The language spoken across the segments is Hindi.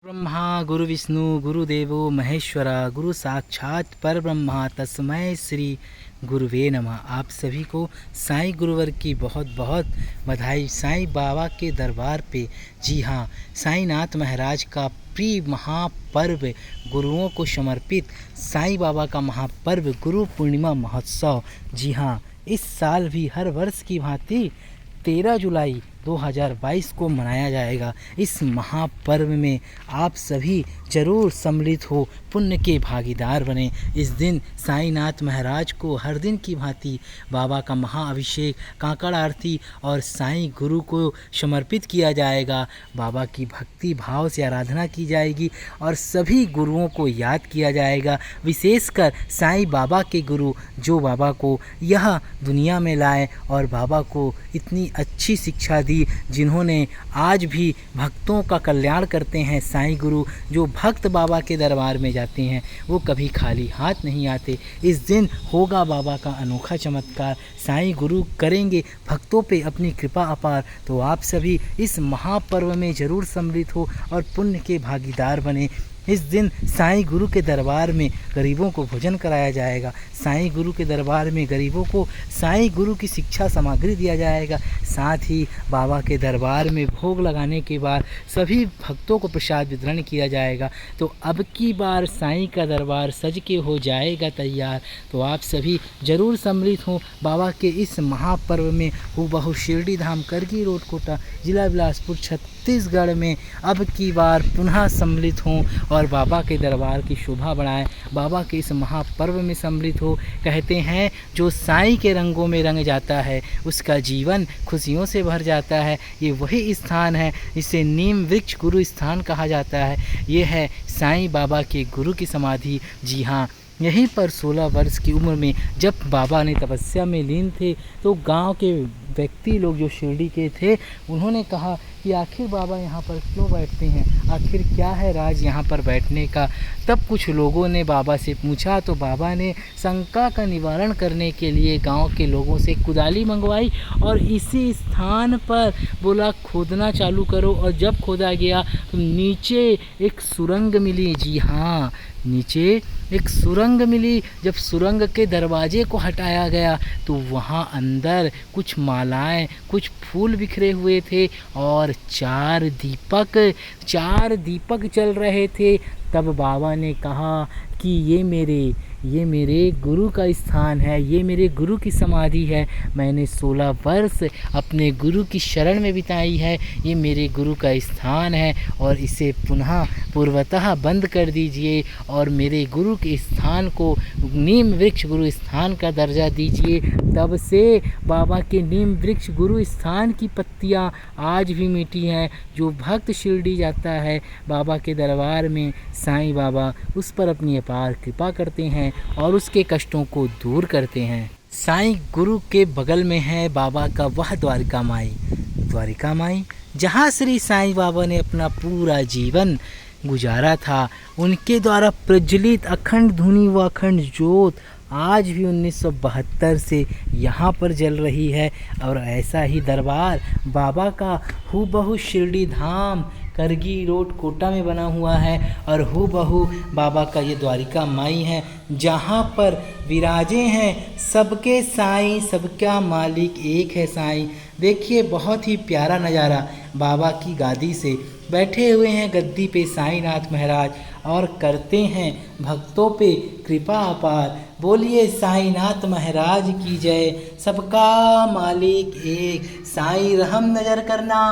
ब्रह्मा गुरु विष्णु गुरुदेवो महेश्वरा गुरु साक्षात पर ब्रह्मा तस्मै श्री गुरुवे नमः। आप सभी को साईं गुरुवर की बहुत बहुत बधाई। साईं बाबा के दरबार पे, जी हाँ, साईंनाथ महाराज का प्रिय महापर्व गुरुओं को समर्पित साईं बाबा का महापर्व गुरु पूर्णिमा महोत्सव, जी हाँ, इस साल भी हर वर्ष की भांति 13 जुलाई 2022 को मनाया जाएगा। इस महापर्व में आप सभी जरूर सम्मिलित हो, पुण्य के भागीदार बने। इस दिन साईंनाथ महाराज को हर दिन की भांति बाबा का महाअभिषेक, काकड़ आरती और साईं गुरु को समर्पित किया जाएगा। बाबा की भक्ति भाव से आराधना की जाएगी और सभी गुरुओं को याद किया जाएगा, विशेषकर साईं बाबा के गुरु जो बाबा को यह दुनिया में लाए और बाबा को इतनी अच्छी शिक्षा दी, जिन्होंने आज भी भक्तों का कल्याण करते हैं। साईं गुरु जो भक्त बाबा के दरबार में जाते हैं वो कभी खाली हाथ नहीं आते। इस दिन होगा बाबा का अनोखा चमत्कार, साईं गुरु करेंगे भक्तों पे अपनी कृपा अपार। तो आप सभी इस महापर्व में ज़रूर सम्मिलित हो और पुण्य के भागीदार बने। इस दिन साईं गुरु के दरबार में गरीबों को भोजन कराया जाएगा। साईं गुरु के दरबार में गरीबों को साईं गुरु की शिक्षा सामग्री दिया जाएगा। साथ ही बाबा के दरबार में भोग लगाने के बाद सभी भक्तों को प्रसाद वितरण किया जाएगा। तो अब की बार साईं का दरबार सज के हो जाएगा तैयार। तो आप सभी जरूर सम्मिलित हों बाबा के इस महापर्व में। हूबहू शिरडी धाम, करगी रोड, कोटा, जिला बिलासपुर, छत्तीसगढ़ में अब की बार पुनः सम्मिलित हों और बाबा के दरबार की शोभा बढ़ाएं। बाबा के इस महापर्व में सम्मिलित हो। कहते हैं जो साईं के रंगों में रंग जाता है उसका जीवन खुशियों से भर जाता है। ये वही स्थान है, इसे नीम वृक्ष गुरु स्थान कहा जाता है। ये है साईं बाबा के गुरु की समाधि। जी हाँ, यहीं पर 16 वर्ष की उम्र में जब बाबा ने तपस्या में लीन थे तो गांव के व्यक्ति लोग जो शिरडी के थे उन्होंने कहा कि आखिर बाबा यहाँ पर क्यों बैठते हैं, आखिर क्या है राज यहाँ पर बैठने का। तब कुछ लोगों ने बाबा से पूछा तो बाबा ने शंका का निवारण करने के लिए गांव के लोगों से कुदाली मंगवाई और इसी स्थान पर बोला खोदना चालू करो। और जब खोदा गया तो नीचे एक सुरंग मिली। जी हाँ, नीचे एक सुरंग मिली। जब सुरंग के दरवाजे को हटाया गया तो वहाँ अंदर कुछ मालाएं, कुछ फूल बिखरे हुए थे और 4 दीपक जल रहे थे। तब बाबा ने कहा कि ये मेरे गुरु का स्थान है, ये मेरे गुरु की समाधि है। मैंने 16 वर्ष अपने गुरु की शरण में बिताई है, ये मेरे गुरु का स्थान है और इसे पुनः पूर्वतः बंद कर दीजिए और मेरे गुरु के स्थान को नीम वृक्ष गुरु स्थान का दर्जा दीजिए। तब से बाबा के नीम वृक्ष गुरु स्थान की पत्तियां आज भी मीठी हैं। जो भक्त शिरडी जाता है बाबा के दरबार में, साईं बाबा उस पर अपनी अपार कृपा करते हैं और उसके कष्टों को दूर करते हैं। साईं गुरु के बगल में है बाबा का वह द्वारिका माई जहाँ श्री साईं बाबा ने अपना पूरा जीवन गुजारा था। उनके द्वारा प्रज्वलित अखंड धुनी व अखंड ज्योत आज भी 1972 से यहाँ पर जल रही है। और ऐसा ही दरबार बाबा का हूबहू शिरडी धाम, करगी रोड, कोटा में बना हुआ है और हूबहू बाबा का ये द्वारिका माई है जहाँ पर विराजे हैं सबके साईं, सबका मालिक एक है साईं। देखिए बहुत ही प्यारा नज़ारा, बाबा की गादी से बैठे हुए हैं गद्दी पे साईंनाथ महाराज और करते हैं भक्तों पे कृपा अपार। बोलिए साईंनाथ महाराज की जय। सबका मालिक एक, साईं रहम नजर करना,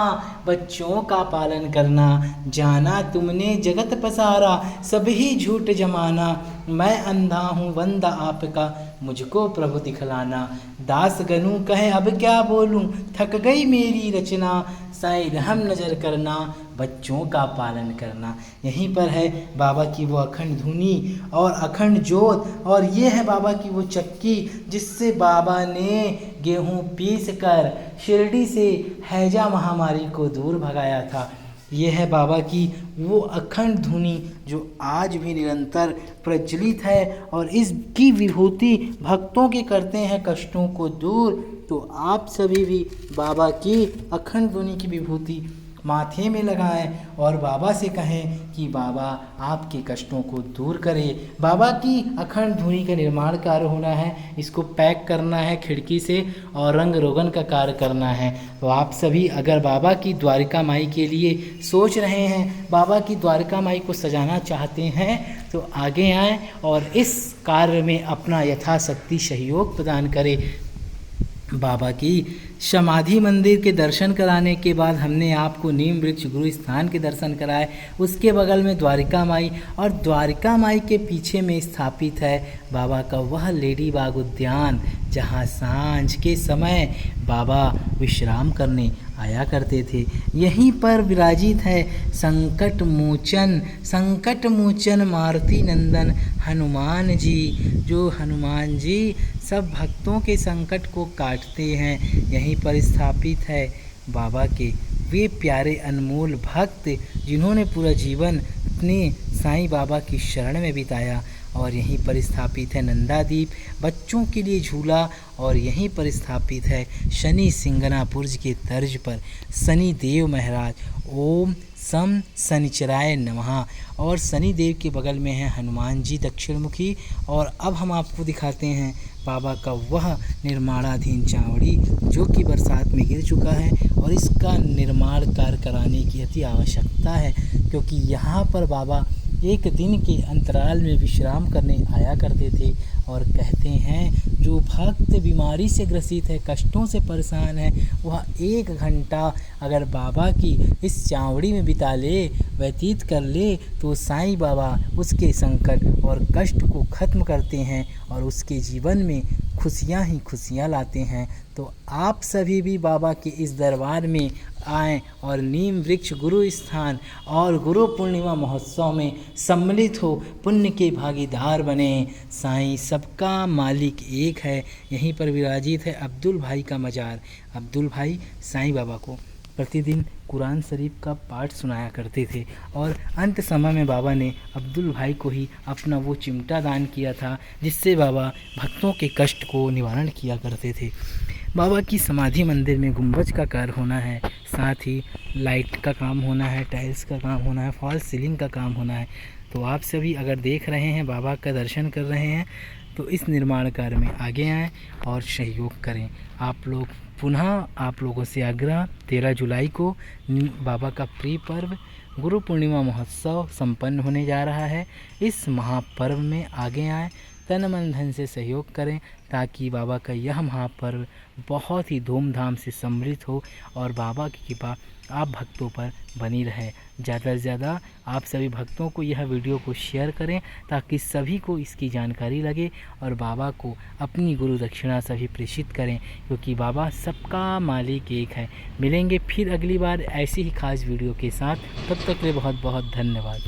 बच्चों का पालन करना। जाना तुमने जगत पसारा, सभी झूठ जमाना। मैं अंधा हूँ बंदा आपका, मुझको प्रभु दिखलाना। दास गनू कहे अब क्या बोलूँ, थक गई मेरी रचना। साईं रहम नजर करना, बच्चों का पालन करना। यहीं पर है बाबा की वो अखंड धुनी और अखंड ज्योत और ये है बाबा की वो चक्की जिससे बाबा ने गेहूँ पीस कर शिरडी से हैजा महामारी को दूर भगाया था। ये है बाबा की वो अखंड धुनी जो आज भी निरंतर प्रचलित है और इसकी विभूति भक्तों के करते हैं कष्टों को दूर। तो आप सभी भी बाबा की अखंड धुनी की विभूति माथे में लगाएं और बाबा से कहें कि बाबा आपके कष्टों को दूर करें। बाबा की अखंड धुनी का निर्माण कार्य होना है, इसको पैक करना है खिड़की से और रंग रोगन का कार्य करना है। तो आप सभी अगर बाबा की द्वारिका माई के लिए सोच रहे हैं, बाबा की द्वारिका माई को सजाना चाहते हैं, तो आगे आएँ और इस कार्य में अपना यथाशक्ति सहयोग प्रदान करें। बाबा की समाधि मंदिर के दर्शन कराने के बाद हमने आपको नीम वृक्ष गुरु स्थान के दर्शन कराए। उसके बगल में द्वारिका माई, और द्वारिका माई के पीछे में स्थापित है बाबा का वह लेडी बाग उद्यान, जहाँ सांझ के समय बाबा विश्राम करने आया करते थे। यहीं पर विराजित है संकट मोचन मारुति नंदन हनुमान जी, जो हनुमान जी सब भक्तों के संकट को काटते हैं। यहीं पर स्थापित है बाबा के वे प्यारे अनमोल भक्त जिन्होंने पूरा जीवन अपने साईं बाबा की शरण में बिताया। और यहीं पर स्थापित है नंदादीप बच्चों के लिए झूला, और यहीं पर स्थापित है शनि सिंगनापुर के तर्ज पर शनि देव महाराज। ओम सम शनिचराय नमः। और शनि देव के बगल में है हनुमान जी दक्षिणमुखी। और अब हम आपको दिखाते हैं बाबा का वह निर्माणाधीन चावड़ी जो कि बरसात में गिर चुका है, और इसका निर्माण कार्य कराने की अति आवश्यकता है, क्योंकि यहाँ पर बाबा एक दिन के अंतराल में विश्राम करने आया करते थे। और कहते हैं जो भक्त बीमारी से ग्रसित है, कष्टों से परेशान है, वह 1 घंटा अगर बाबा की इस चावड़ी में बिता ले, व्यतीत कर ले, तो साईं बाबा उसके संकट और कष्ट को खत्म करते हैं और उसके जीवन में खुशियाँ ही खुशियाँ लाते हैं। तो आप सभी भी बाबा के इस दरबार में आएँ और नीम वृक्ष गुरु स्थान और गुरु पूर्णिमा महोत्सव में सम्मिलित हो, पुण्य के भागीदार बने। साईं सबका मालिक एक है। यहीं पर विराजित है अब्दुल भाई का मजार। अब्दुल भाई साईं बाबा को प्रतिदिन कुरान शरीफ का पाठ सुनाया करते थे, और अंत समय में बाबा ने अब्दुल भाई को ही अपना वो चिमटा दान किया था, जिससे बाबा भक्तों के कष्ट को निवारण किया करते थे। बाबा की समाधि मंदिर में गुंबज का कार्य होना है, साथ ही लाइट का काम होना है, टाइल्स का काम होना है, फॉल्स सीलिंग का काम होना है। तो आप सभी अगर देख रहे हैं, बाबा का दर्शन कर रहे हैं, तो इस निर्माण कार्य में आगे आएँ और सहयोग करें। पुनः आप लोगों से आग्रह, 13 जुलाई को बाबा का प्रिय पर्व गुरु पूर्णिमा महोत्सव संपन्न होने जा रहा है। इस महापर्व में आगे आएँ, तन मन धन से सहयोग करें, ताकि बाबा का यह महापर्व बहुत ही धूमधाम से सम्मिलित हो और बाबा की कृपा आप भक्तों पर बनी रहे। ज़्यादा से ज़्यादा आप सभी भक्तों को यह वीडियो को शेयर करें, ताकि सभी को इसकी जानकारी लगे और बाबा को अपनी गुरु दक्षिणा सभी प्रेषित करें, क्योंकि बाबा सबका मालिक एक है। मिलेंगे फिर अगली बार ऐसी ही खास वीडियो के साथ, तब तक के लिए बहुत बहुत धन्यवाद।